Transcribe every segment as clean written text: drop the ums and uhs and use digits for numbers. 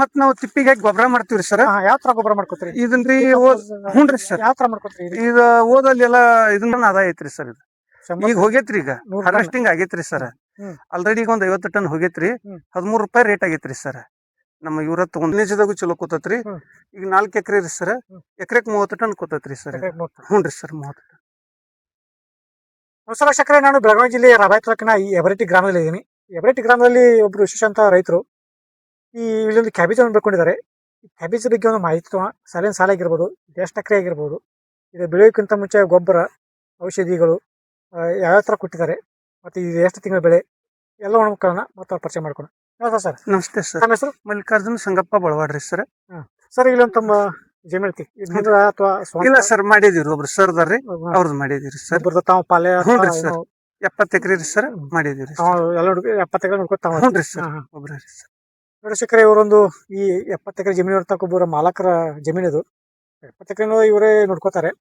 ಮತ್ ನಾವ್ ತಿಪ್ಪಿಗೆ ಹಾಕಿ ಗೊಬ್ಬರ ಮಾಡ್ತೀವ್ರಿ ಸರ್. ಯಾವ ತರ ಗೊಬ್ಬರ ಮಾಡ್ಕೋತೀರಿ ಇದನ್ರಿ ಹ್ಞೂನ್ರಿ ಸರ್. ಯಾವ ತರ ಮಾಡ್ಕೋತೀರಿ ಇದು ಓದಲ್ಲಿ ಎಲ್ಲ ಇದನ್ನ ಆದಾಯ ಐತ್ರಿ ಸರ್. ಇದು ಈಗ ಹೋಗೇತ್ರಿ, ಈಗ ಹಾರ್ವೆಸ್ಟಿಂಗ್ ಆಗೇತ್ರಿ ಸರ್. ಆಲ್ರೆಡಿ ಈಗ ಒಂದ್ 50 ಟನ್ ಹೋಗೇತ್ರಿ. 13 ರೂಪಾಯಿ ರೇಟ್ ಆಗೇತ್ರಿ ಸರ್. ನಮ್ಮ ಇವ್ರ ತಗೊಂಡಾಗೂ ಚಲೋ ಕೂತತ್ರಿ. ಈಗ 4 ಎಕರೆ ರೀ ಸರ್. ಎಕರೆಕ್ 30 ಟನ್ ಕೂತತ್ರಿ ಸರ್. ಹ್ಞೂನ್ರಿ ಸರ್, 30 ಟನ್. ನಮಸ್ಕಾರ ವೀಕ್ಷಕರೇ, ನಾನು ಬೆಳಗಾವಿ ಜಿಲ್ಲೆಯ ರಾಬಾಯಿ ತಾಲೂಕಿನ ಈ ಹೆಬರಟ್ಟಿ ಗ್ರಾಮದಲ್ಲಿ ಇದ್ದೀನಿ. ಹೆಬರಟ್ಟಿ ಗ್ರಾಮದಲ್ಲಿ ಒಬ್ರು ವಿಶೇಷ ರೈತರು ಇಲ್ಲೊಂದು ಕ್ಯಾಬೇಜ್ ಅನ್ನು ಬೆಳ್ಕೊಂಡಿದ್ದಾರೆ. ಈ ಕ್ಯಾಬೇಜ್ ಬಗ್ಗೆ ಒಂದು ಮಾಹಿತಿ ಸಾಲಿನ ಸಾಲ ಆಗಿರ್ಬೋದು, ಎಷ್ಟು ಎಕರೆ ಆಗಿರ್ಬೋದು, ಇದು ಬೆಳೆಯೋಕ್ಕಿಂತ ಮುಂಚೆ ಗೊಬ್ಬರ, ಔಷಧಿಗಳು ಯಾವ ತರ ಕೊಟ್ಟಿದ್ದಾರೆ, ಮತ್ತೆ ಇದು ಎಷ್ಟು ತಿಂಗಳ ಬೆಳೆ, ಎಲ್ಲ ಒಣಮಕ್ಕಳನ್ನ ಮತ್ತೆ ಪರಿಚಯ ಮಾಡ್ಕೊಂಡು. ಸರ್ ನಮಸ್ತೆ ಸರ್. ನಮ್ಮ ಹೆಸರು ಮಲ್ಲಿಕಾರ್ಜುನ್ ಸಂಗಪ್ಪ ಬಳವಾಡ್ರಿ ಸರ್. ಸರ್, ಇಲ್ಲೊಂದು ತಮ್ಮ ಜಮೀನ್ ಅಥವಾ ಇಲ್ಲ ಸರ್, ಮಾಡಿದಿರಿ ಒಬ್ರು ಸರ್ ಅದಾರ್ರಿ, ಅವ್ರದ್ದು ಮಾಡಿದಿರಿ ಸರ್. ತಾವು ಪಾಲ್ಯ 70 ಎಕರೆ ರೀ ಸರ್ ಮಾಡಿದಿರಿ. 70 ಎಕರೆ ನೋಡ್ಕೊತಾವ. ಹ್ಞೂನ್ರಿ ಸರ್, ಒಬ್ರಿ ಸರ್. ವೀಕ್ಷಕರೇ, ಇವರೊಂದು ಈ 70 ಎಕರೆ ಜಮೀನು ಇರ್ತಕ್ಕ ಒಬ್ಬರ ಮಾಲಕರ ಜಮೀನು ಇದು. 70 ಎಕರೆ ಇವರೇ ನೋಡ್ಕೋತಾರೆ.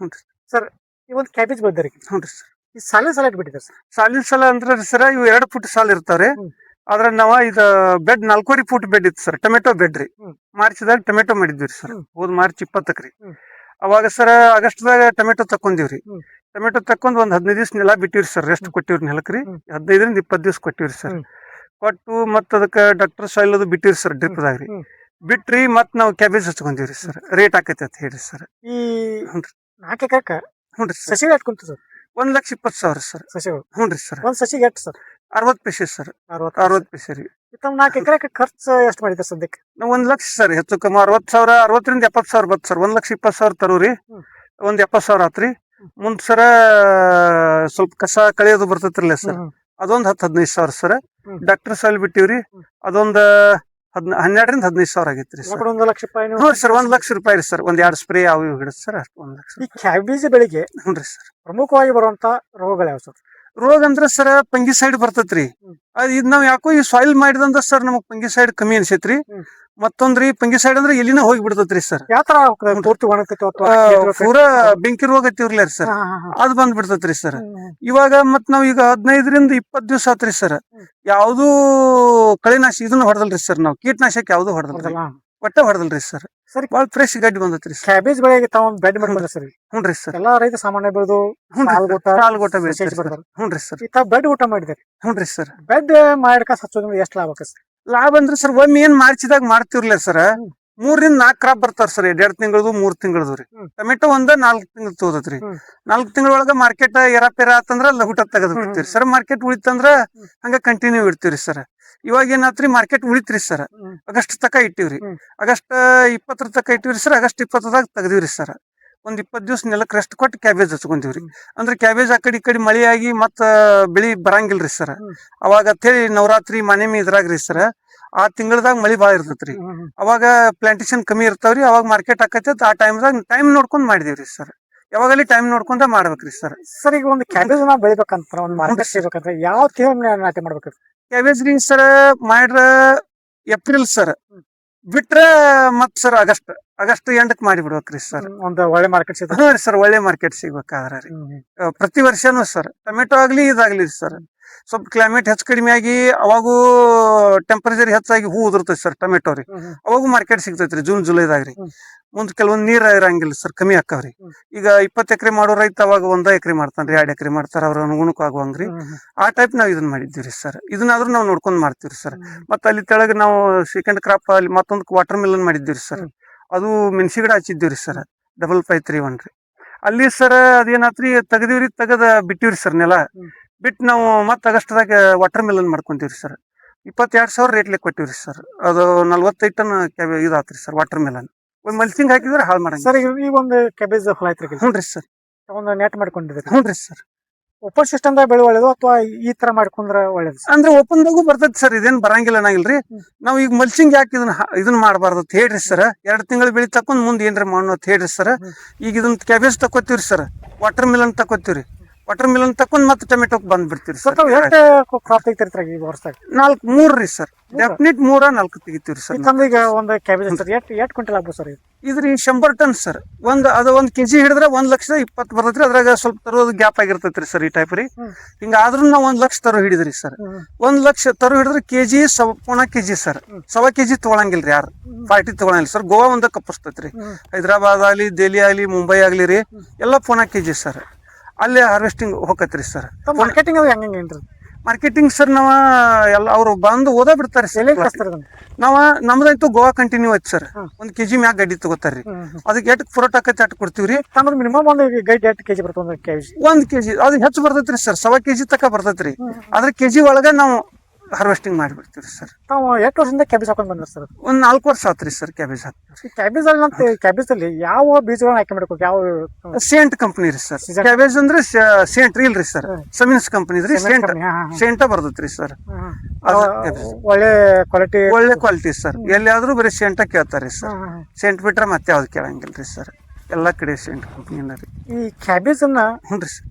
ಹ್ಞೂನ್ರಿ ಸರ್, ಈ ಒಂದು ಕ್ಯಾಬೇಜ್ ಬೆಳೆದಾರೆ. ಹ್ಞೂನ್ರಿ ಸರ್. ಈ ಸಾಲಿನ ಸಾಲ ಇಟ್ಬಿಟ್ಟಿದ್ದಾರೆ ಸರ್. ಸಾಲಿನ ಸಾಲ ಅಂದ್ರೆ ಸರ್, ಇವು 2 ಫುಟ್ ಸಾಲ ಇರ್ತಾವ್ರಿ. ಆದ್ರ ನಾವ ಇದು ಬೆಡ್ 4.5 ಫುಟ್ ಬೆಡ್ ಇತ್ತು ಸರ್. ಟೊಮೆಟೊ ಬೆಡ್ ರೀ. ಮಾರ್ಚ್ದಾಗ ಟೊಮೆಟೊ ಮಾಡಿದ್ವಿ ಸರ್. ಹೋದ್ ಮಾರ್ಚ್ 20ಕ್ಕೆ ರೀ. ಅವಾಗ ಸರ್ ಆಗಸ್ಟ್ದಾಗ ಟೊಮೆಟೊ ತಕೊಂಡಿವ್ರಿ. ಟೊಮೆಟೊ ತಕೊಂಡ್ ಒಂದ್ 15 ದಿವ್ಸ ನೆಲ ಬಿಟ್ಟಿವ್ರಿ ಸರ್. ರೆಸ್ಟ್ ಕೊಟ್ಟಿವ್ರಿ ನೆಲಕ್ರಿ. 15 ರಿಂದ 20 ದಿವ್ಸ ಕೊಟ್ಟಿವ್ರಿ ಸರ್. ಕೊಟ್ಟು ಮತ್ ಅದಕ್ಕ ಡಾಕ್ಟರ್ ಸಾಯಿಲ್ ಅದು ಬಿಟ್ಟಿವ್ರಿ ಸರ್, ಡ್ರಿಪ್ದಾಗ ರೀ. ಬಿಟ್ರಿ ಮತ್ ನಾವ್ ಕ್ಯಾಬೇಜ್ ಹಚ್ಕೊಂಡಿವ್ರಿ ಸರ್. ರೇಟ್ ಆಕೈತಿ ಅಂತ ಹೇಳಿ ಸರ್. ಈ 4 ಎಕರೆಕ ಹ್ಞೂನ್ರಿ ಸರ್. ಸಸಿಗಳು ಹಾಕೊಂತ ಸರ್ 1,20,000 ಸರ್ ಸಸಿಗಳು. ಹ್ಞೂನ್ರಿ ಸರ್. ಒಂದ್ ಸಸಿಗೆ ಎಷ್ಟು ಸರ್? 60 ಪೈಸೆ ಸರ್. 60 ಪೈಸೆ ರೀ. 4 ಎಕರೆಕ ಖರ್ಚು ಎಷ್ಟು ಮಾಡಿದ್ದಾರೆ ಸದ್ಯಕ್ಕೆ? ನಾವು 1 ಲಕ್ಷ ಸರ್. ಹೆಚ್ಚು ಕಮ್ಮಿ 60,000, 60ರಿಂದ 70,000 ಬತ್ ಸರ್. 1,20,000 ತರೋರಿ. ಒಂದ್ 70,000 ಆತ್ರಿ. ಮುಂದ್ ಸರ ಸ್ವಲ್ಪ ಕಸ ಕಳೆಯೋದು ಬರ್ತೈತ್ರಲ್ಲ ಸರ್, ಅದೊಂದ್ 10-15,000 ಸರ್. ಡಾಕ್ಟರ್ ಸಾಯಿಲ್ ಬಿಟ್ಟಿವ್ರಿ, ಅದೊಂದ್ 12ರಿಂದ 15,000 ಆಗೈತ್ರಿ ಸರ್. 1 ಲಕ್ಷ ರೂಪಾಯಿ. ಹ್ಞೂ ಸರ್, 1 ಲಕ್ಷ ರೂಪಾಯಿ ರೀ ಸರ್. ಒಂದ್ 2 ಸ್ಪ್ರೇ ಅವು ಇವು ಹಿಡಿದ್ ಸರ್, 1 ಲಕ್ಷ. ಈ ಕ್ಯಾಬೇಜ್ ಬೆಳೆಗೆ ಹ್ಞೂನ್ರಿ ಸರ್ ಪ್ರಮುಖವಾಗಿ ಬರುವಂತ ರೋಗಗಳು ಯಾವ ಸರ್? ರೋಗ ಅಂದ್ರೆ ಸರ್ ಫಂಗಿಸೈಡ್ ಬರ್ತೈತ್ರಿ. ಇದ್ ನಾವ್ ಯಾಕೋ ಈ ಸಾಯಿಲ್ ಮಾಡಿದಂದ್ರ ಸರ್ ನಮಗ್ ಫಂಗಿಸೈಡ್ ಕಮ್ಮಿ ಅನ್ಸೈತ್ರಿ. ಮತ್ತೊಂದ್ರಿ ಫಂಗಿಸೈಡ್ ಅಂದ್ರೆ ಎಲ್ಲಿನ ಹೋಗಿ ಬಿಡ್ತೈತ್ರಿ ಸರ್. ಯಾವ ತರ ಪೂರ್ತಿ ಒಣಗ್ತೈತೆ ಪೂರಾ ಬೆಂಕಿ ರೋಗ ಹತ್ತಿರ್ಲ ಸರ್, ಅದ್ ಬಂದ್ ಬಿಡ್ತೈತ್ರಿ ಸರ್. ಇವಾಗ ಮತ್ ನಾವ್ ಈಗ 15ರಿಂದ 20 ದಿವ್ಸ ಆತ್ರಿ ಸರ್. ಯಾವ್ದು ಕಳೆನಾಶಿ ಇದನ್ನ ಹೊಡೆದಲ್ರಿ ಸರ್. ನಾವ್ ಕೀಟನಾಶಕ ಯಾವ್ದು ಹೊಡೆದಲ್ರಿ, ಒಟ್ಟ ಹೊಡೆದಲ್ರಿ ಸರ್. ಸರಿ, ಬಾಳ ಫ್ರೆಶ್ ಗಡ್ಡಿ ಬಂದೈತ್ರಿ ಸರ್. ಕ್ಯಾಬೇಜ್ ಬೆಳೆಗೆ ತಾವ್ ಬೆಡ್ ಮಾಡ್ಕೊಂಡ್ರಿ ಸರ್. ಹ್ಞೂನ್ರಿ ಸರ್. ಎಲ್ಲಾ ರೈತ ಸಾಮಾನ್ಯ ಬೆಳೆದು ಸಾಲ್ಗೊಟ್ಟ ಬೆಳಿತಾರೆ. ಹ್ಞೂನ್ರಿ ಸರ್. ಬೆಡ್ ಊಟ ಮಾಡಿದಾರೆ. ಹ್ಞೂನ್ರಿ ಸರ್. ಬೆಡ್ ಮಾಡಕ ಹಚ್ಚೋದ್ರಿಂದ ಎಷ್ಟು ಲಾಭ ಸರ್? ಲಾಭ ಅಂದ್ರೆ ಸರ್, ಒಮ್ಮೆ ಏನ್ ಮಾರ್ಚಿದಾಗ ಮಾಡ್ತಿರ್ಲ ಸರ್, 3ರಿಂದ 4 ಕ್ರಾಪ್ ಬರ್ತಾರ ಸರ್. 2 ತಿಂಗಳದು 3 ತಿಂಗಳದು ರೀ. ಟೊಮೆಟೊ 4 ತಿಂಗಳು ತೋದತ್ರಿ. 4 ತಿಂಗಳೊಳಗ ಮಾರ್ಕೆಟ್ ಏರಾಪೇರ ಆತಂದ್ರ ಲಹುಟ ತೆಗೆದು ಬಿಡ್ತೀರಿ ಸರ್. ಮಾರ್ಕೆಟ್ ಉಳಿತಂದ್ರ ಹಂಗ ಕಂಟಿನ್ಯೂ ಇಡ್ತೀರಿ ಸರ್. ಇವಾಗ ಏನಾತ್ರಿ, ಮಾರ್ಕೆಟ್ ಉಳಿತ್ರಿ ಸರ್. ಆಗಸ್ಟ್ ತಕ ಇಟ್ಟಿವ್ರಿ. ಆಗಸ್ಟ್ 20 ತಕ ಇಟ್ಟಿವ್ರಿ ಸರ್. ಆಗಸ್ಟ್ 20ದಾಗ ತೆಗ್ದಿವ್ರಿ ಸರ್. ಒಂದ್ 20 ದಿವ್ಸ ನೆಲಕ್ ರೆಸ್ಟ್ ಕೊಟ್ಟು ಕ್ಯಾಬೇಜ್ ಹಚ್ಕೊಂತೀವ್ರಿ. ಅಂದ್ರೆ ಕ್ಯಾಬೇಜ್ ಆ ಕಡೆ ಮಳಿ ಆಗಿ ಮತ್ತ ಬೆಳಿ ಬರಂಗಿಲ್ರಿ ಸರ್. ಅವಾಗ ಅಂತೇಳಿ ನವರಾತ್ರಿ ಮನೆಮಿ ಇದ್ರಾಗ್ರಿ ಸರ್, ಆ ತಿಂಗಳದಾಗ ಮಳಿ ಬಾಳ ಇರ್ತೈತ್ರಿ. ಅವಾಗ ಪ್ಲಾಂಟೇಶನ್ ಕಮ್ಮಿ ಇರ್ತಾವ್ರಿ. ಅವಾಗ ಮಾರ್ಕೆಟ್ ಆಕೈತಿ. ಆ ಟೈಮ್ದಾಗ ಟೈಮ್ ನೋಡ್ಕೊಂಡ್ ಮಾಡಿದಿವ್ರಿ ಸರ್. ಯಾವಾಗಲ್ಲಿ ಟೈಮ್ ನೋಡ್ಕೊಂಡ ಮಾಡ್ಬೇಕ್ರಿ ಸರ್. ಸರ್, ಈಗ ಒಂದು ಕ್ಯಾಬೇಜ್ ನಾ ಬೆಳಿಬೇಕಂತ ಒಂದ್ ಮಾರ್ಕೆಟ್ ಸಿಗ್ಬೇಕಂದ್ರೆ ಯಾವ ತಿಂಗಳ ನಾಟಿ ಮಾಡ್ಬೇಕ್ರಿ? ಕ್ಯಾಬೇಜ್ ರೀ ಸರ್, ಮಾಡ್ರ ಏಪ್ರಿಲ್ ಸರ್. ಬಿಟ್ರ ಮತ್ ಸರ್ ಆಗಸ್ಟ್ ಎಂಡಕ್ ಮಾಡಿ ಬಿಡ್ಬೇಕ್ರಿ ಸರ್. ಒಂದು ಒಳ್ಳೆ ಮಾರ್ಕೆಟ್ ಸಿಗ್ತದೆ. ಹ್ಞೂ ಸರ್, ಒಳ್ಳೆ ಮಾರ್ಕೆಟ್ ಸಿಗ್ಬೇಕಾದ್ರ ರೀ. ಪ್ರತಿ ವರ್ಷನೂ ಸರ್, ಟೊಮೆಟೊ ಆಗ್ಲಿ ಇದಾಗ್ಲಿ ಸರ್, ಸ್ವಲ್ಪ ಕ್ಲೈಮೇಟ್ ಹೆಚ್ಚು ಕಡಿಮೆ ಆಗಿ ಅವಾಗೂ ಟೆಂಪರೇಚರ್ ಹೆಚ್ಚಾಗಿ ಹೂ ಉದುರ್ತೈತಿ ಸರ್ ಟೊಮೆಟೊ ರೀ. ಅವಾಗೂ ಮಾರ್ಕೆಟ್ ಸಿಗ್ತೈತ್ರಿ ಜೂನ್ ಜುಲೈದಾಗ ರೀ. ಮುಂದ್ ಕೆಲವೊಂದ್ ನೀರ್ ಇರಂಗಿಲ್ಲ ಸರ್, ಕಮ್ಮಿ ಆಕ್ಕವ್ರಿ. ಈಗ 20 ಎಕರೆ ಮಾಡೋ ರೈತ ಅವಾಗ 1 ಎಕರೆ ಮಾಡ್ತಾನ್ರಿ, 2 ಎಕರೆ ಮಾಡ್ತಾರ. ಅವ್ರ ಅನುಗುಣಕ್ಕೆ ಆಗುವಂಗ್ರಿ. ಆ ಟೈಪ್ ನಾವ್ ಇದನ್ನ ಮಾಡಿದ್ದೀವ್ರಿ ಸರ್. ಇದನ್ನಾದ್ರೂ ನಾವ್ ನೋಡ್ಕೊಂಡ್ ಮಾಡ್ತೀವ್ರಿ ಸರ್. ಮತ್ತ ಅಲ್ಲಿ ತೆಳಗ್ ನಾವು ಸೆಕೆಂಡ್ ಕ್ರಾಪ್ ಅಲ್ಲಿ ಮತ್ತೊಂದ್ ವಾಟರ್ ಮೆಲನ್ ಮಾಡಿದ್ದೀವ್ರಿ ಸರ್. ಅದು ಮೆಣಸಿ ಗಿಡ ಹಚ್ಚಿದ್ದೀವ್ರಿ ಸರ್. 5531 ರೀ. ಅಲ್ಲಿ ಸರ್ ಅದೇನಾತ್ರಿ, ತೆಗದಿವ್ರಿ, ತೆಗದ ಬಿಟ್ಟಿವ್ರಿ ಸರ್ ನೆಲ. ಬಿಟ್ಟು ನಾವು ಮತ್ ಆಗಸ್ಟ್ದಾಗ ವಾಟರ್ ಮೆಲನ್ ಮಾಡ್ಕೊಂತೀವ್ರಿ ಸರ್. 22,000 ರೇಟ್ಲೆ ಕೊಟ್ಟಿವ್ರಿ ಸರ್. ಅದು 45 ಟನ್ ಇದಾತ್ರಿ ಸರ್ ವಾಟರ್ ಮೆಲನ್. ಒಂದ್ ಮಲ್ಚಿಂಗ್ ಹಾಕಿದ್ರೆ ಹಾಳು ಮಾಡಂಗ ಸರ್. ಈ ಒಂದು ಕ್ಯಾಬೇಜ್ ಹೊಲ ಐತ್ರಿ. ಹ್ಞೂನ್ರಿ ಸರ್. ಒಂದು ನೆಟ್ ಮಾಡ್ಕೊಂಡಿದ್ದೀರಿ. ಹ್ಞೂನ್ರಿ ಸರ್. ಓಪನ್ ಸಿಸ್ಟಮ್ ದಾಗ ಬೆಳೆ ಒಳ್ಳೇದು ಅಥವಾ ಈ ತರ ಮಾಡ್ಕೊಂಡ್ರ ಒಳ್ಳೇದು? ಅಂದ್ರೆ ಓಪನ್ದಾಗೂ ಬರ್ತೈತಿ ಸರ್, ಇದೇನ್ ಬರಂಗಿಲ್ಲ ಅನ್ನಂಗಿಲ್ರಿ. ನಾವ್ ಈಗ ಮಲ್ಚಿಂಗ್ ಯಾಕೆ ಇದನ್ನ ಮಾಡಬಾರ್ದು ಅಂತ ಹೇಳ್ರಿ ಸರ್. 2 ತಿಂಗಳು ಬೆಳಿ ತಕೊಂಡ್ ಮುಂದ್ ಏನ್ರಿ ಮಾಡೋಣ ಅಂತ ಹೇಳ್ರಿ ಸರ್. ಈಗ ಇದನ್ನ ಕ್ಯಾಬೇಜ್ ತಕೋತೀವ್ರಿ ಸರ್, ವಾಟರ್ ಮೆಲನ್ ತಕೋತೀವ್ರಿ. ವಾಟರ್ ಮಿಲನ್ ತಕೊಂಡ್ ಮತ್ತೆ ಟೊಮೆಟೊಕ್ ಬಂದ್ಬಿಡ್ತೀವಿ ಸರ್ ಸರ್ ತಾವು ಎಷ್ಟು ಕ್ರಾಪ್ ತೆಗಿತಿರ್ತಾರೆ ಈ ವರ್ಷದಾಗ? 4 ರೀ ಸರ್, ಡೆಫಿನೆಟ್ 3-4 ತೆಗಿತೀವ್ರಿ ಸರ್. ತಂದ್ರೆ ಈಗ ಒಂದು ಕ್ಯಾಬೇಜ್ ಸರ್ ಎಷ್ಟು ಕ್ವಿಂಟಲ್ ಆಗ್ಬೋದು ಸರ್ ಇದು? ಇದ್ರಿ 100 ಟನ್ ಸರ್. ಒಂದ್ ಕೆಜಿ ಹಿಡಿದ್ರೆ 1,20,000 ಬರ್ತೈತ್ರಿ. ಅದ್ರಾಗ ಸ್ವಲ್ಪ ತರೋದು ಗ್ಯಾಪ್ ಆಗಿರ್ತೈತ್ರಿ ಸರ್ ಈ ಟೈಪ್ ರೀ. ಹಿಂಗ ಆದ್ರೂ ನಾವ್ 1 ಲಕ್ಷ ತರೋ ಹಿಡಿದ್ರಿ ಸರ್. 1 ಲಕ್ಷ ತರೋ ಹಿಡಿದ್ರೆ ಕೆಜಿ 1.25 ಕೆಜಿ ಸರ್. 1.25 ಕೆಜಿ ತಗೊಳಂಗಿಲ್ರಿ ಯಾರು, ಪಾರ್ಟಿ ತಗೊಳಂಗಿಲ್ಲ ಸರ್. ಗೋವಾ ಒಂದ ಕಪ್ಪಿಸ್ತೈತ್ರಿ. ಹೈದರಾಬಾದ್ ಆಗ್ಲಿ, ದೆಹಲಿ ಆಗ್ಲಿ, ಮುಂಬೈ ಆಗ್ಲಿ ರೀ, ಎಲ್ಲ 1.25 ಕೆಜಿ ಸರ್. ಅಲ್ಲಿ ಹಾರ್ವೆಸ್ಟಿಂಗ್ ಹೋಗತ್ರಿ ಸರ್. ಮಾರ್ಕೆಟಿಂಗ್ ಅದು ಹೆಂಗೇನ್ರಿ? ಮಾರ್ಕೆಟಿಂಗ್ ಸರ್ ನಾವ ಎಲ್ಲ ಅವ್ರು ಬಂದು ಓದಾ ಬಿಡ್ತಾರೆ ಸರ್. ನಾವ ನಮ್ದಂತೂ ಗೋವಾ ಕಂಟಿನ್ಯೂ ಐತಿ ಸರ್. 1 ಕೆಜಿ ಮ್ಯಾಗ ಗಡ್ಡಿ ತಗೋತಾರ್ರಿ. ಅದಕ್ಕೆ ಎಷ್ಟು ಫ್ರೋಟ್ ಆಕೈತಿ ಅಟ್ ಕೊಡ್ತೀವ್ರಿ. ಮಿನಿಮಮ್ ಒಂದು ಗೈಡ್ ಎಷ್ಟು ಕೆಜಿ ಬರ್ತದೆ? 1 ಕೆಜಿ ಅದು ಹೆಚ್ಚು ಬರ್ತೈತ್ರಿ ಸರ್. 1.25 ಕೆಜಿ ತಕ ಬರ್ತೈತ್ರಿ. ಅದ್ರ ಕೆಜಿ ಒಳಗ ನಾವು ಹಾರ್ವೆಸ್ಟಿಂಗ್ ಮಾಡಿಬಿಡ್ತೀವಿ ಸರ್. ತಾವು ಎಷ್ಟು ವರ್ಷದಿಂದ ಕ್ಯಾಬೇಜ್ ಹಾಕೊಂಡ್ ಬಂದ್ರಿ ಸರ್? 4 ವರ್ಷ ಆತ್ರಿ ಸರ್ ಕ್ಯಾಬೇಜ್ ಹಾಕ್ತೀವಿ. ಕ್ಯಾಬೇಜ್ ಅಲ್ಲಿ ಯಾವ ಬೀಜಗಳನ್ನ ಆಯ್ಕೆ ಮಾಡ್ಬೇಕು? ಯಾವ ಸೇಂಟ್ ಕಂಪನಿ ರೀ ಸರ್. ಕ್ಯಾಬೇಜ್ ಅಂದ್ರೆ ಸೇಂಟ್ ಇಲ್ರಿ ಸರ್, ಸಮಿನ್ಸ್ ಕಂಪನಿ ರೀ. ಸೇಂಟ ಬರ್ತೈತ್ರಿ ಸರ್. ಒಳ್ಳೆ ಕ್ವಾಲಿಟಿ ಸರ್. ಎಲ್ಲಿಯಾದ್ರೂ ಬರೀ ಸೇಂಟ ಕೇಳ್ತಾರ್ರಿ ಸರ್. ಸೇಂಟ್ ಬಿಟ್ರೆ ಮತ್ತೆ ಯಾವ್ದು ಕೇಳಂಗಿಲ್ರಿ ಸರ್. ಎಲ್ಲಾ ಕಡೆ ಸೇಂಟ್ ಕಂಪನಿನ ರೀ. ಈ ಕ್ಯಾಬೇಜ್ ಅನ್ನ ಹುನ್ರಿ ಸರ್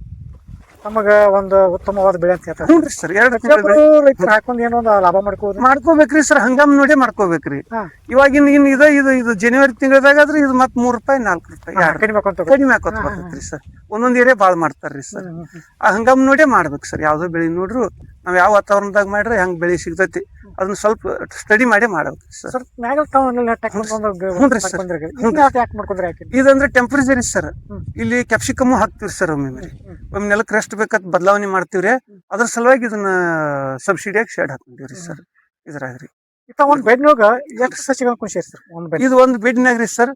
ತಮಗ ಒಂದು ಉತ್ತಮವಾದ ಬೆಳೆ ಅಂತ ಹೇಳ್ತಾರೆ. ಹುನ್ರಿ ಸರ್. ರೈತರು ಹಾಕೊಂಡ್ ಏನೋ ಒಂದು ಲಾಭ ಮಾಡ್ಕೋಬೇಕ್ರಿ ಸರ್. ಹಂಗಾಮ್ ನೋಡಿ ಮಾಡ್ಕೋಬೇಕ್ರಿ. ಇವಾಗಿನ ಇದು ಜನವರಿ ತಿಂಗಳದಾಗ ಆದ್ರೆ ಇದು ಮತ್ ₹3-4 ಕಡಿಮೆ ಹಾಕೋತ ಬರ್ತೈತ್ರಿ ಸರ್. ಒಂದೊಂದ್ ಏರಿಯಾ ಬಾಳ್ ಮಾಡ್ತಾರ್ರಿ ಸರ್. ಆ ಹಂಗಾಮ್ ನೋಡೇ ಮಾಡ್ಬೇಕು ಸರ್. ಯಾವ್ದೋ ಬೆಳಿ ನೋಡ್ರು ನಾವ್ ಯಾವ ವಾತಾವರಣದಾಗ ಮಾಡ್ರೆ ಹೆಂಗ್ ಬೆಳಿ ಸಿಗ್ತೈತಿ ಅದನ್ನ ಸ್ವಲ್ಪ ಸ್ಟಡಿ ಮಾಡಿ ಮಾಡ್ಬೇಕ್ರಿ ಸರ್. ಇದಂದ್ರೆ ಟೆಂಪರೇಚರ್ ಸರ್. ಇಲ್ಲಿ ಕ್ಯಾಪ್ಸಿಕಮ್ ಹಾಕ್ತಿವ್ರಿ ಸರ್. ಒಮ್ಮೆ ನೆಲಕ್ಕೆ ರೆಸ್ಟ್ ಬೇಕಂತ ಬದಲಾವಣೆ ಮಾಡ್ತೀವ್ರಿ. ಅದ್ರ ಸಲುವಾಗಿ ಇದನ್ನ ಸಬ್ಸಿಡಿಯಾಗಿ ಶೇಡ್ ಹಾಕೊಂಡಿವ್ರಿ ಸರ್. ಇದ್ರಾಗ್ರಿ ಒಂದ್ ಬೆಡ್ನಾಗ ಎಷ್ಟು ಸಸಿಗಳ ಖುಷಿ ಸರ್? ಇದು ಒಂದ್ ಬೆಡ್ನಾಗ್ರಿ ಸರ್.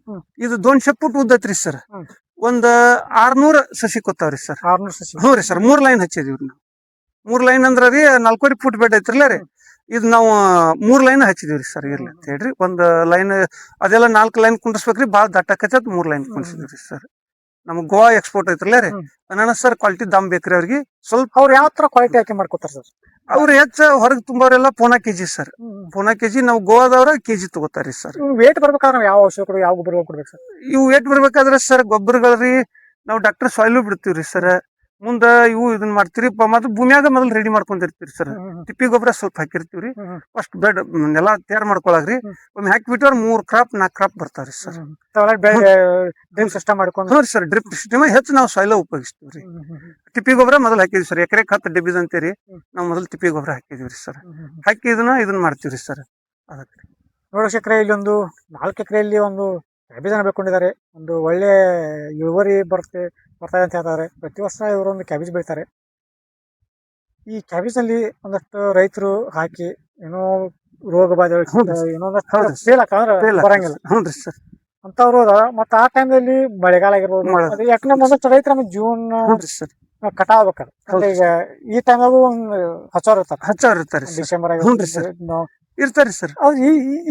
ಇದು 200 ಫುಟ್ ಉದ್ದತ್ರಿ ಸರ್. ಒಂದ್ 600 ಸಸಿ ಕೊತ್ತಾವ್ರಿ ಸರ್. 600 ಸಸಿ? ಹ್ಞೂ ರೀ ಸರ್. 3 ಲೈನ್ ಹಚ್ಚಿದೀವ್ರಿ ನಾವು. 3 ಲೈನ್ ಅಂದ್ರ ರೀ 4.5 ಫುಟ್ ಬೆಡ್ ಐತ್ರಲ್ಲ ರೀ. ಇದು ನಾವು 3 ಲೈನ್ ಹಚ್ಚಿದೀವ್ರಿ ಸರ್. ಇರ್ಲಿ ಅಂತ ಹೇಳ್ರಿ. ಒಂದ್ ಲೈನ್ ಅದೆಲ್ಲ 4 ಲೈನ್ ಕುಂಡ್ರಸ್ಬೇಕ್ರಿ. ಬಾಳ ದಟ್ಟ ಆಕೈತಿ. 3 ಲೈನ್ ಕುಂಡ್ಸಿದ್ರಿ ಸರ್. ನಮ್ಗ್ ಗೋವಾ ಎಕ್ಸ್ಪೋರ್ಟ್ ಐತ್ರಲ್ಲ ರೀ. ಅನಾನಸ್ ಸರ್ ಕ್ವಾಲಿಟಿ ದಾಮ್ ಬೇಕ್ರಿ ಅವ್ರಿಗೆ. ಸ್ವಲ್ಪ ಅವ್ರು ಯಾವ ತರ ಕ್ವಾಲಿಟಿ ಹಾಕಿ ಮಾಡ್ಕೊತಾರ ಸರ್? ಅವ್ರು ಹೆಚ್ಚ ಹೊರಗೆ ತುಂಬವ್ರೆಲ್ಲ 1.25 ಕೆಜಿ ಸರ್. 1.25 ಕೆಜಿ. ನಾವು ಗೋವಾದವ್ರ ಕೆಜಿ ತಗೋತಾರಿ ಸರ್. ವೇಟ್ ಬರ್ಬೇಕಾದ್ರೆ ಯಾವ ಔಷಧ ಯಾವ ಗೊಬ್ಬರ ಕೊಡ್ಬೇಕು ಸರ್? ಇವು ವೇಟ್ ಬರ್ಬೇಕಾದ್ರೆ ಸರ್ ಗೊಬ್ಬರಗಳ್ರಿ ನಾವು ಡಾಕ್ಟರ್ ಸಾಯಿಲು ಬಿಡ್ತೀವ್ರಿ ಸರ್. ಮುಂದ ಇವು ಇದನ್ನ ಮಾಡ್ತೀರಿ. ಮೊದಲು ಭೂಮಿಯಾಗ ಮೊದಲು ರೆಡಿ ಮಾಡ್ಕೊಂಡಿರ್ತೀರಿ ಸರ್. ತಿಪ್ಪಿ ಗೊಬ್ಬರ ಸ್ವಲ್ಪ ಹಾಕಿರ್ತೀವ್ರಿ. ಫಸ್ಟ್ ಬೆಡ್ ನೆಲ ತಯಾರು ಮಾಡ್ಕೊಳಗ್ರಿ. ಒಮ್ಮೆ ಹಾಕಿಬಿಟ್ರೆ 3 ಕ್ರಾಪ್ 4 ಕ್ರಾಪ್ ಬರ್ತಾವ್ರಿ ಸರ್. ಡ್ರಿಪ್ ಸಿಸ್ಟಮ್ ಮಾಡ್ಕೊಂಡು? ಹ್ಞೂ ಸರ್. ಡ್ರಿಪ್ ಸಿಸ್ಟಮ್ ಹೆಚ್ಚು ನಾವು ಸಾಯಿಲ ಉಪಯೋಗಿಸ್ತೀವ್ರಿ. ತಿಪ್ಪಿ ಗೊಬ್ಬರ ಮೊದಲು ಹಾಕಿದ್ವಿ ಸರ್. ಎಕರೆಗೆ 10 ಡಬ್ಬಿದ್ ಅಂತೀರಿ. ನಾವು ಮೊದಲು ತಿಪ್ಪಿ ಗೊಬ್ಬರ ಹಾಕಿದ್ವಿ ಸರ್. ಹಾಕಿ ಇದನ್ನ ಮಾಡ್ತೀವ್ರಿ ಸರ್. ಅದಕ್ಕೆ ನೋಡೋ ಎಕರೆ ಇಲ್ಲಿ ಒಂದು 4 ಎಕರೆಯಲ್ಲಿ ಒಂದು ಕ್ಯಾಬೇಜ್ ಅನ್ನ ಬೆಳ್ಕೊಂಡಿದ್ದಾರೆ. ಒಂದು ಒಳ್ಳೆ ಇಳುವರಿ ಬರ್ತಾ ಅಂತ ಹೇಳ್ತಾರೆ. ಪ್ರತಿ ವರ್ಷ ಇವರು ಒಂದು ಕ್ಯಾಬೇಜ್ ಬೆಳಿತಾರೆ. ಈ ಕ್ಯಾಬೇಜ್ ನಲ್ಲಿ ಒಂದಷ್ಟು ರೈತರು ಹಾಕಿ ಏನೋ ರೋಗ ಬಾಧೆ ಬರಂಗಿಲ್ಲ ಅಂತವ್ರು ಮತ್ತೆ ಆ ಟೈಮ್ನಲ್ಲಿ ಮಳೆಗಾಲ ಆಗಿರ್ಬೋದು. ಯಾಕಂದ್ರೆ ಒಂದಷ್ಟು ರೈತರು ನಮಗೆ ಜೂನ್ ಕಟಾವ್ ಆಗ್ಬೇಕಾದ್ರೆ ಈಗ ಈ ಟೈಮಾಗೂ ಒಂದು ಹಚ್ಚೋರ್ ಇರ್ತಾರೆ. ಡಿಸೆಂಬರ್ ಇರ್ತಾರಿ ಸರ್.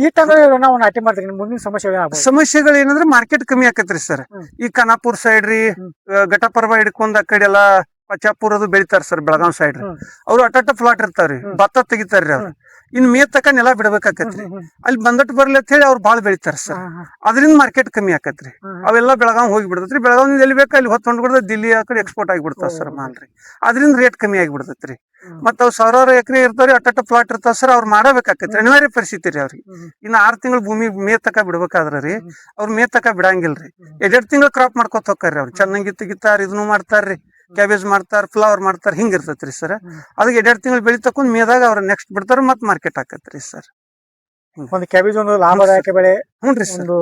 ಈ ಟೈಮ್ ನಾವು ನಾಟಿ ಮಾಡ್ತೀವಿ. ಮುಂದಿನ ಸಮಸ್ಯೆಗಳು ಏನಂದ್ರೆ ಮಾರ್ಕೆಟ್ ಕಮ್ಮಿ ಆಕತ್ರಿ ಸರ್. ಈ ಖಾನಾಪುರ್ ಸೈಡ್ ರೀ, ಘಟಪರ್ವ ಹಿಡ್ಕೊಂಡ್ ಆ ಕಡೆ ಎಲ್ಲಾ ಪಚಾಪುರ್ ಅದು ಬೆಳಿತಾರ ಸರ್. ಬೆಳಗಾವ್ ಸೈಡ್ ಅವ್ರು ಅಟ್ಟ ಪ್ಲಾಟ್ ಇರ್ತಾವ್ರಿ. ಭತ್ತ ತೆಗಿತಾರ್ರಿ ಅವ್ರು. ಇನ್ ಮೇ ತಕ ನೆಲ ಬಿಡ್ಬೇಕಾಕತ್ರಿ. ಅಲ್ಲಿ ಬಂದಟ್ಟು ಬರ್ಲಿ ಅಂತ ಹೇಳಿ ಅವ್ರು ಬಾಳ ಬೆಳಿತಾರ ಸರ್. ಅದರಿಂದ ಮಾರ್ಕೆಟ್ ಕಮ್ಮಿ ಆಕತ್ರಿ. ಅವೆಲ್ಲ ಬೆಳಗಾವ್ ಹೋಗಿ ಬಿಡ್ತೈತ್ರಿ. ಬೆಳಗಾವ್ ಎಲ್ಲಿ ಬೇಕಾ ಅಲ್ಲಿ ಹೊತ್ತು ಹೊಂಡ್ಬಿಡ್ದ ದಿಲ್ಲಿ ಆ ಕಡೆ ಎಕ್ಸ್ಪೋರ್ಟ್ ಆಗಿಬಿಡ್ತಾವ ಸರ್ ಮಾಲ್ರಿ. ಅದರಿಂದ ರೇಟ್ ಕಮ್ಮಿ ಆಗಿಬಿಡ್ತೈತ್ರಿ. ಮತ್ತ ಅವ್ 1000 ಎಕರೆ ಇರ್ತಾವ್ರಿ. ಅಟ್ಟ ಪ್ಲಾಟ್ ಇರ್ತಾವ ಸರ್. ಅವ್ರು ಮಾಡಬೇಕಾಕತ್ರಿ. ಅನಿವಾರ್ಯ ಪರಿಸ್ಥಿತಿ ರೀ ಅವ್ರಿಗೆ. ಇನ್ನು 6 ತಿಂಗಳು ಭೂಮಿ ಮೇ ತಕ ಬಿಡ್ಬೇಕಾದ್ರ ರೀ ಅವ್ರು ಮೇ ತಕ ಬಿಡಂಗಿಲ್ರಿ. 2 ತಿಂಗಳು ಕ್ರಾಪ್ ಮಾಡ್ಕೊತ ಹೋಗ್ತಾರ್ರಿ ಅವ್ರು. ಚೆನ್ನಾಗಿ ತೆಗಿತಾರ. ಇದನ್ನು ಮಾಡ್ತಾರ್ರಿ. ಕ್ಯಾಬೇಜ್ ಮಾಡ್ತಾರ, ಫ್ಲವರ್ ಮಾಡ್ತಾರ. ಹಿಂಗ ಇರ್ತೈತ್ರಿ ಸರ್. ಅದಕ್ಕೆ 2 ತಿಂಗಳು ಬೆಳಿ ತಕೊಂಡ್ ಮೇದಾಗ ಅವ್ರ ನೆಕ್ಸ್ಟ್ ಬಿಡ್ತಾರ. ಮತ್ ಮಾರ್ಕೆಟ್ ಹಾಕತ್ರಿ ಸರ್. ಒಂದು ಕ್ಯಾಬೇಜ್ ಒಂದು ಲಾಭದಾಯಕ ಬೆಳೆ. ಹ್ಞೂನ್ರಿ ಸರ್.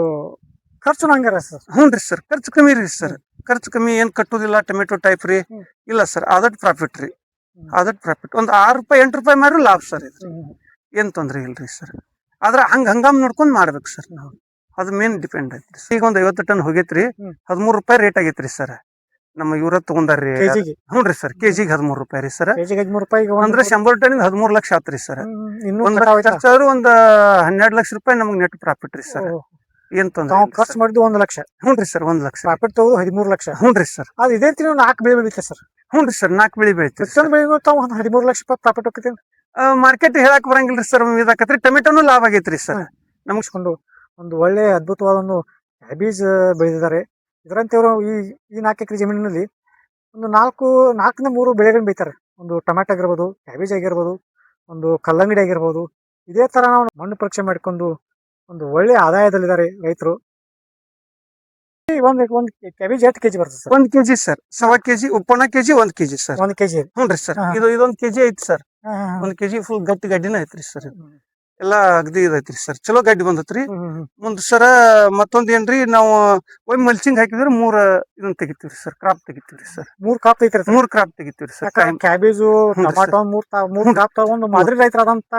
ಖರ್ಚು ಹಂಗಾರ ಸರ್? ಹ್ಞೂನ್ರಿ ಸರ್. ಖರ್ಚು ಕಮ್ಮಿ ರೀ ಸರ್. ಖರ್ಚು ಕಮ್ಮಿ ಏನ್ ಕಟ್ಟುದಿಲ್ಲ. ಟೊಮೆಟೊ ಟೈಪ್ ರೀ. ಇಲ್ಲ ಸರ್. ಆದಟ್ ಪ್ರಾಫಿಟ್ ರೀ. ಆದಟ್ ಪ್ರಾಫಿಟ್. ಒಂದು ₹6 ₹8 ಮಾರು ಲಾಭ ಸರ್. ಇದು ಏನ್ ತೊಂದ್ರೆ ಇಲ್ರಿ ಸರ್. ಆದ್ರ ಹಂಗಾಮ್ ನೋಡ್ಕೊಂಡ್ ಮಾಡ್ಬೇಕು ಸರ್ ನಾವು. ಅದು ಮೇನ್ ಡಿಪೆಂಡ್ ಐತ್ರಿ. ಈಗ ಒಂದ್ 50 ಟನ್ ಹೋಗೈತ್ರಿ. ₹13 ರೇಟ್ ಆಗೈತ್ರಿ ಸರ್. ನಮ್ಮ ಇವ್ರ ತಗೊಂಡಾರ್ರಿ. ಹ್ಞೂನ್ರಿ ಸರ್. ಕೆಜಿಗೆ ₹13 ರೀ ಸರ್. ಅಂದ್ರೆ 100 ಟನ್ 13 ಲಕ್ಷ ಆತ್ರಿ ಸರ್. ಒಂದ್ ಖರ್ಚಾದ್ರು ಒಂದ್ ₹12 ಲಕ್ಷ ನಮ್ಗೆ ನೆಟ್ ಪ್ರಾಫಿಟ್ ರೀ ಸರ್. ಏನ್ ತೊಂದ್ರೆ ಖರ್ಚು ಮಾಡಿದ್ದು 1 ಲಕ್ಷ. ಹ್ಞೂನ್ರಿ ಸರ್. 1 ಲಕ್ಷ ಪ್ರಾಫಿಟ್ ತಗೋದು 13 ಲಕ್ಷ. ಹ್ಞೂನ್ರಿ ಸರ್. ಅದು ಇದೇ ತಿಂಗಳು 4 ಬೆಳೆ ಬೆಳಿತೆ ಸರ್. ಹ್ಞೂನ್ರಿ ಸರ್. 4 ಬೆಳಿ ಬೆಳಿತೀವಿ. ಪ್ರತಿಯೊಂದು ಬೆಳೆಗೂ ತಾವು 13 ಲಕ್ಷ ಪ್ರಾಫಿಟ್ ಹೋಗ್ತೈತಿ. ಮಾರ್ಕೆಟ್ ಹೇಳಕ್ ಬರಂಗಿಲ್ರಿ ಸರ್. ಇದಾಕತ್ರಿ. ಟೊಮೆಟೊನು ಲಾಭ ಆಗೈತ್ರಿ ಸರ್. ನಮಸ್ಕೊಂಡು ಒಂದು ಒಳ್ಳೆ ಅದ್ಭುತವಾದ ಒಂದು ಕ್ಯಾಬೇಜ್ ಬೆಳೆದಿದ್ದಾರೆ. ಇದರಂತೆ ಅವರು ಈ 4 ಎಕರೆ ಜಮೀನಿನಲ್ಲಿ ಒಂದು ನಾಲ್ಕನೇ 3 ಬೆಳೆಗಳನ್ನ ಬೆಳಿತಾರೆ. ಒಂದು ಟೊಮ್ಯಾಟೊ ಆಗಿರ್ಬೋದು, ಕ್ಯಾಬೇಜ್ ಆಗಿರ್ಬೋದು, ಒಂದು ಕಲ್ಲಂಗಡಿ ಆಗಿರ್ಬೋದು. ಇದೇ ತರ ನಾವು ಮಣ್ಣು ಪರೀಕ್ಷೆ ಮಾಡ್ಕೊಂಡು ಒಂದು ಒಳ್ಳೆ ಆದಾಯದಲ್ಲಿದ್ದಾರೆ ರೈತರು. ಒಂದು ಕ್ಯಾಬೇಜ್ ಎಷ್ಟು ಕೆಜಿ ಬರ್ತದೆ ಸರ್? 1 ಕೆಜಿ ಸರ್, 1.25 ಕೆಜಿ, ಉಪ್ಪಣ ಕೆಜಿ 1 ಕೆಜಿ ಸರ್. 1 ಕೆಜಿ. ಹ್ಞೂನ್ರಿ ಸರ್. ಇದೊಂದ್ ಕೆಜಿ ಐತಿ ಸರ್. 1 ಕೆಜಿ ಫುಲ್ ಗಟ್ಟಿನ ಐತ್ರಿ ಸರ್. ಎಲ್ಲಾ ಅಗದಿ ಇದೈತ್ರಿ ಸರ್, ಚಲೋ ಗಡ್ಡಿ ಬಂದತ್ರಿ. ಮುಂದ್ ಸರ ಮತ್ತೊಂದ್ ಏನ್ರಿ, ನಾವು ಒಮ್ಮೆ ಮಲ್ಚಿಂಗ್ ಹಾಕಿದ್ರೆ 3 ಇದನ್ನ ತೆಗಿತೀವ್ರಿ ಸರ್, ಕ್ರಾಪ್ ತೆಗಿತೀವ್ರಿ ಸರ್. 3 ಕ್ರಾಪ್ ಐತ್ರಿ. 3 ಕ್ರಾಪ್ ತೆಗಿತೀವ್ರಿ ಸರ್. ಕ್ಯಾಬೇಜು, ಟೊಮಾಟೊ 3 ಕ್ರಾಪ್ ತಗೊಂಡು ಮಾದರಿ ರೈತರಾದಂತ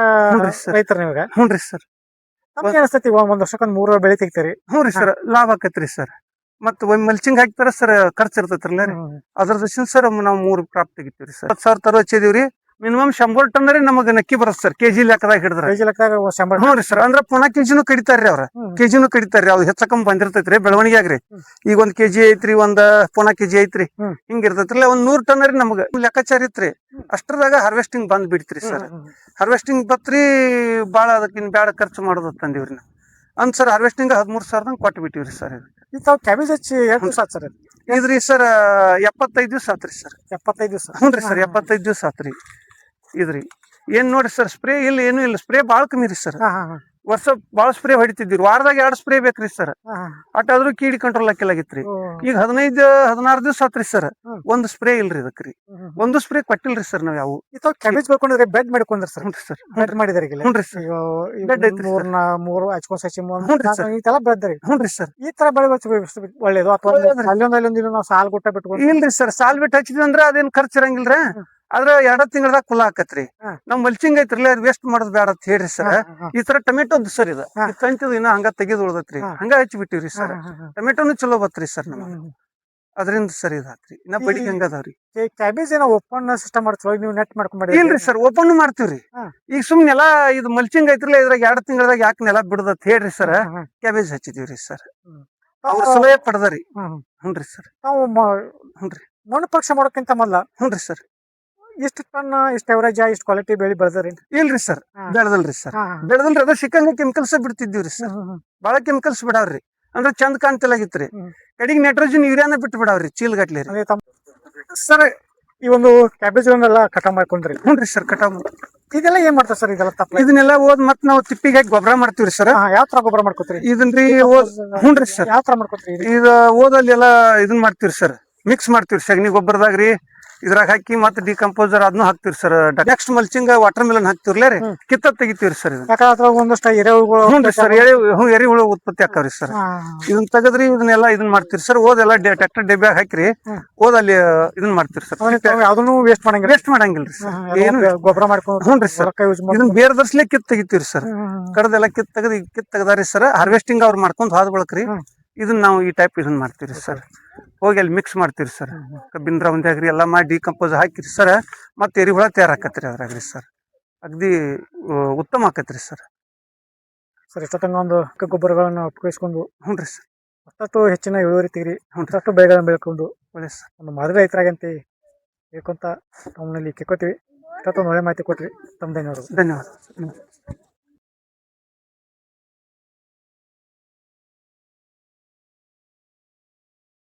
ರೈತರು ನೀವಾಗ. ಹ್ಞೂನ್ರಿ ಸರ್. ನಮ್ಗೆ ಅನಿಸ್ತೈತಿ ಒಂದ್ ವರ್ಷಕ್ಕೊಂದ್ 3 ಬೆಳೆ ತೆಗಿತೀರಿ. ಹ್ಞೂನ್ರಿ ಸರ್, ಲಾಭ ಆಕತ್ರಿ ಸರ್. ಮತ್ತ ಒಮ್ಮೆ ಮಲ್ಚಿಂಗ್ ಹಾಕ್ತಾರ ಸರ್, ಖರ್ಚು ಇರ್ತೈತ್ರಲ್ಲ ರೀ, ಅದ್ರ ದರ್ಶನ ಸರ್ ನಾವು 3 ಕ್ರಾಪ್ ತೆಗಿತೀವ್ರಿ ಸರ್. 10,000 ತರ ಹಚ್ಚಿದೀವ್ರಿ. ಮಿನಿಮಮ್ 100 ಟನ್ ರೀ ನಮಗ ನಕ್ಕಿ ಬರತ್ ಸರ್, ಕೆಜಿ ಲೆಕ್ಕದಾಗ ಹಿಡಿದ್ರ. ಕೆಜಿ ಲೆಕ್ಕದಾಗ 100. ಹ್ಞೂನ್ರಿ ಸರ್. ಅಂದ್ರ ಪುನಃ ಕೆಜಿನೂ ಕಡಿತಾರ್ರಿ ಅವ್ರ, ಕೆಜಿನೂ ಕಡಿತಾರ್ರಿ. ಅವ್ರು ಹೆಚ್ಚಕಮ್ ಬಂದಿರ್ತೈತ್ರಿ ಬೆಳವಣಿಗೆ ಆಗ್ರಿ. ಈಗ 1 ಕೆಜಿ ಐತ್ರಿ, ಪುನಃ ಕೆಜಿ ಐತ್ರಿ, ಹಿಂಗ ಇರ್ತೈತ್ರಿ. 100 ಟನ್ ರೀ ನಮಗ ಲೆಕ್ಕಾಚಾರ ಇತ್ರಿ. ಅಷ್ಟ್ರದಾಗ ಹಾರ್ವೆಸ್ಟಿಂಗ್ ಬಂದ್ ಬಿಡ್ತ್ರಿ ಸರ್. ಹಾರ್ವೆಸ್ಟಿಂಗ್ ಬತ್ರಿ, ಬಾಳ ಅದಕ್ಕಿನ್ ಬ್ಯಾಡ ಖರ್ಚು ಮಾಡೋದ್ ತಂದಿವ್ರಿ ನಾವು. ಅಂದ್ ಸರ್ ಹಾರ್ವೆಸ್ಟಿಂಗ್ 13,000 ಕೊಟ್ಟು ಬಿಟ್ಟಿವ್ರಿ ಸರ್. ಇದು ಕ್ಯಾಬೇಜ್ ಹಚ್ಚಿ ಎಷ್ಟು ದಿವಸ ಆತ್ ಸರ್? ಇದ್ರಿ ಸರ್ 75 ದಿವಸ ಆತ್ರಿ ಸರ್. 75 ದಿವಸ. ಹ್ಞೂನ್ರಿ ಸರ್, 75 ದಿವಸ ಆತ್ರಿ. ಇದ್ರಿ ಏನ್ ನೋಡ್ರಿ ಸರ್, ಸ್ಪ್ರೇ ಇಲ್ಲ, ಏನು ಇಲ್ಲ, ಸ್ಪ್ರೇ ಬಾಳ ಕಮ್ಮಿ ರೀ ಸರ್. ವರ್ಷ ಬಾಳ ಸ್ಪ್ರೇ ಹೊಡಿತಿದ್ವಿ, ವಾರದಾಗ 2 ಸ್ಪ್ರೇ ಬೇಕ್ರಿ ಸರ್. ಅಟಾದ್ರೂ ಕೀಡಿ ಕಂಟ್ರೋಲ್ ಹಾಕಿಲಾಗಿತ್ರಿ. ಈಗ 15-16 ದಿವಸ ಆತ್ರಿ ಸರ್, 1 ಸ್ಪ್ರೇ ಇಲ್ರಿ ಇದಕ್ರಿ. 1 ಸ್ಪ್ರೇ ಕೊಟ್ಟಿಲ್ರಿ ಸರ್ ನಾವ್ ಯಾವ. ಕ್ಯಾಬೇಜ್ ಬೆಳ್ಕೊಂಡಿದ್ರೆ ಬೆಡ್ ಮಾಡ್ಕೊಂಡ್ರಿ ಸರ್. ಹ್ಞೂನ್ರಿ ಸರ್. ಬೆಡ್ ಮಾಡಿದಾರೆ ಈಗ. ಹ್ಞೂನ್ರಿ ಸರ್. ಬೆಡ್ ಐತ್ರಿ ಸರ್. 3 ಹಚ್ಕೊಂಡ್ ಸಸಿ ಹ್ಞೂನ್ರಿ ಸರ್. ಈ ತರ ಬೆಳೆದಾರೆ. ಹ್ಞೂನ್ರಿ ಸರ್. ಈ ತರ ಬೆಳೆ ಒಳ್ಳೇದು, ಅಥವಾ ಅಲ್ಲೊಂದು ನಾವು ಸಾಲ್ ಗುಟ್ಟ ಬಿಟ್ಕೊಂಡು? ಇಲ್ರಿ ಸರ್, ಸಾಲ್ ಬಿಟ್ಟು ಹಚ್ಚಿದ್ವಿ ಅಂದ್ರ ಅದೇನ್ ಖರ್ಚು ಇರಂಗಿಲ್ರ. ಆದ್ರ 2 ತಿಂಗಳದಾಗ ಕುಲ ಆಕತ್ರಿ. ನಾವ್ ಮಲ್ಚಿಂಗ್ ಐತ್ರಿಲ್ಲ, ವೇಸ್ಟ್ ಮಾಡೋದ್ ಬೇಡ ಅಂತ ಹೇಳ್ರಿ ಸರ್. ಈ ತರ ಟೊಮೆಟೊದ್ ಸರ್ ಇದು ತಂತಿದ್ ಇನ್ನ ಹಂಗ ತೆಗೆದು ಉಳ್ದತ್ರಿ, ಹಂಗ ಹಚ್ಚಿ ಬಿಟ್ಟಿವ್ರಿ ಸರ್. ಟೊಮೆಟೊನು ಚಲೋ ಬತ್ರಿ ಸರ್ ನಮಗ, ಅದರಿಂದ ಸರ್ ಇದಾತ್ರಿ. ಇನ್ನ ಬಡಿ ಹಂಗ ಅದಾವ್ರಿ. ಕ್ಯಾಬೇಜ್ ಏನೋ ಓಪನ್ ಸಿಸ್ಟಮ್ ಮಾಡ್ತೀವಿ, ನೀವು ನೆಟ್ ಮಾಡ್ಕೊಂಡ್? ಇಲ್ರಿ ಸರ್, ಓಪನ್ ಮಾಡ್ತೀವ್ರಿ. ಈಗ ಸುಮ್ನೆ ಎಲ್ಲಾ ಇದು ಮಲ್ಚಿಂಗ್ ಐತ್ರಲ್ಲ, ಇದ್ರಾಗ 2 ತಿಂಗಳದಾಗ ಯಾಕೆ ನೆಲ ಬಿಡದತ್ ಹೇಳ್ರಿ ಸರ್, ಕ್ಯಾಬೇಜ್ ಹಚ್ಚಿದೀವ್ರಿ ಸರ್. ಅವ್ರ ಸಲಹೆ ಪಡೆದ್ರಿ. ಹ್ಞೂನ್ರಿ ಸರ್. ನಾವು ಹ್ಞೂನ್ರಿ ಮಣ್ಣು ಪರೀಕ್ಷೆ ಮಾಡೋಕ್ಕಿಂತ ಮೊದಲ ಹ್ಞೂನ್ರಿ ಸರ್, ಇಷ್ಟು ಟನ್, ಇಷ್ಟು ಎವರೇಜ್, ಇಷ್ಟು ಕ್ವಾಲಿಟಿ ಬೆಳಿ ಬೆಳೆದ್ರಿ? ಇಲ್ರಿ ಸರ್, ಬೆಳೆದಲ್ರಿ ಸರ್. ಬೆಳೆದಲ್ರಿ, ಅದ ಸಿಕ್ಕಂಗ ಕೆಮಿಕಲ್ಸ್ ಬಿಡ್ತಿದ್ದೀವ್ರಿ ಸರ್. ಬಾಳ ಕೆಮಿಕಲ್ಸ್ ಬಿಡಾವ್ರಿ, ಅಂದ್ರೆ ಚಂದ ಕಾಣ್ತಿಲ್ಲಾಗಿತ್ರಿ. ಕಡೆಗೆ ನೈಟ್ರೋಜನ್ ಯೂರಿಯಾನ ಬಿಟ್ಟು ಬಿಡಾವ್ರಿ ಚೀಲ್ ಗಟ್ಲೆ ಸರ್. ಈ ಒಂದು ಕ್ಯಾಬೇಜ್ ಕಟಾವ್ ಮಾಡ್ಕೊಂಡ್ರಿ? ಹ್ಞೂನ್ರಿ ಸರ್, ಕಟಾವ್. ಇದೆಲ್ಲ ಏನ್ ಮಾಡ್ತಾರ ಸರ್? ಇದೆಲ್ಲ ತಪ್ಪ. ಇದನ್ನೆಲ್ಲ ಓದ್ ಮತ್ ನಾವು ತಿಪ್ಪಿಗೆ ಹಾಕಿ ಗೊಬ್ಬರ ಮಾಡ್ತೀವ್ರಿ ಸರ್. ಯಾವ ತರ ಗೊಬ್ಬರ ಮಾಡ್ಕೋತೀರಿ ಇದನ್ರಿ? ಹ್ಞೂನ್ರಿ ಸರ್. ಯಾವ ತರ ಮಾಡ್ಕೋತೀರಿ? ಇದು ಓದಲ್ಲಿ ಎಲ್ಲಾ ಇದನ್ ಮಾಡ್ತೀವ್ರಿ ಸರ್, ಮಿಕ್ಸ್ ಮಾಡ್ತೀವ್ರಿ. ಸಗಣಿ ಗೊಬ್ಬರದಾಗ್ರಿ ಇದ್ರಾಗ ಹಾಕಿ ಮತ್ತೆ ಡಿಕಂಪೋಸರ್ ಅದನ್ನು ಹಾಕ್ತಿವ್ರಿ sir. Next mulching watermelon ಹಾಕ್ತಿವ್ರಲ್ಲ ರೀ, ಕಿತ್ತ ತೆಗಿತೀವ್ರಿ ಸರ್. ಒಂದಷ್ಟು ಎರೆಹುಳು? ಹ್ಞೂನ್ರಿ ಸರ್, ಎರೆಹುಳು ಉತ್ಪತ್ತಿ ಆಕಾವ್ರಿ ಸರ್. ಇದನ್ನ ತೆಗದ್ರಿ ಇದನ್ನೆಲ್ಲ ಇದನ್ ಮಾಡ್ತೀರಿ ಸರ್. ಓದೆಲ್ಲ ಟ್ರ್ಯಾಕ್ಟರ್ ಡಬ್ಬ್ಯಾಗ ಹಾಕ್ರಿ, ಓದಲ್ಲಿ ಇದನ್ ಮಾಡ್ತೀರಿ ಸರ್. ಅದನ್ನು ವೇಸ್ಟ್ ಮಾಡಂಗಿಲ್ಲ? ವೇಸ್ಟ್ ಮಾಡಂಗಿಲ್ರಿ ಸರ್, ಏನು ಗೊಬ್ಬರ ಮಾಡ್ಕೊಂಡು. ಹ್ಞೂನ್ರಿ ಸರ್. ಇದನ್ನ ಬೇರ್ದರ್ಸ್ಲೆ ಕಿತ್ ತೆಗಿತೀವ್ರಿ ಸರ್. ಕಡದೆಲ್ಲ ಕಿತ್ ತೆಗದಾರಿ ಸರ್. ಹಾರ್ವೆಸ್ಟಿಂಗ್ ಅವ್ರು ಮಾಡ್ಕೊಂಡ್ ಹೋದ್ ಬಳಕ್ರಿ ಇದನ್ನ ನಾವು ಈ ಟೈಪ್ ಇದನ್ನ ಮಾಡ್ತೀವಿ ಸರ್. ಹೋಗಿ ಅಲ್ಲಿ ಮಿಕ್ಸ್ ಮಾಡ್ತೀವಿ ಸರ್. ಕಬ್ಬಿನ ದ್ರಾವಣದಾಗ್ರಿ ಎಲ್ಲ ಮಾಡಿ ಡಿಕಂಪೋಸ್ ಹಾಕಿರಿ ಸರ್. ಮತ್ತೆ ಎರಿಹುಳ ತಯಾರಾಕತ್ರಿ ಅದ್ರಾಗ್ರಿ ಸರ್. ಅಗದಿ ಉತ್ತಮ ಆಕತ್ರಿ ಸರ್. ಸರ್, ಇಷ್ಟೊತ್ತಂಗ ಒಂದು ಗೊಬ್ಬರಗಳನ್ನು ಉಪಯೋಗಿಸ್ಕೊಂಡು ಹ್ಞೂನ್ರಿ ಸರ್ ಮತ್ತಷ್ಟು ಹೆಚ್ಚಿನ ಇಳುವರಿ ತೆಗಿರಿ, ಮತ್ತಷ್ಟು ಬೆಳೆಗಳನ್ನ ಬೆಳ್ಕೊಂಡು ಒಳ್ಳೆ ಸರ್ ಒಂದು ಮಾದರಿ ರೈತರಾಗಂತ ಹೇಳ್ಕೊಂತ ತಮ್ಮಲ್ಲಿ ಕೇಳ್ಕೊತೀವಿ. ಇಷ್ಟೊತ್ತೊಂದು ಒಳ್ಳೆ ಮಾಹಿತಿ ಕೊಟ್ರಿ, ತಮ್ಮ ಧನ್ಯವಾದಗಳು. ಧನ್ಯವಾದ.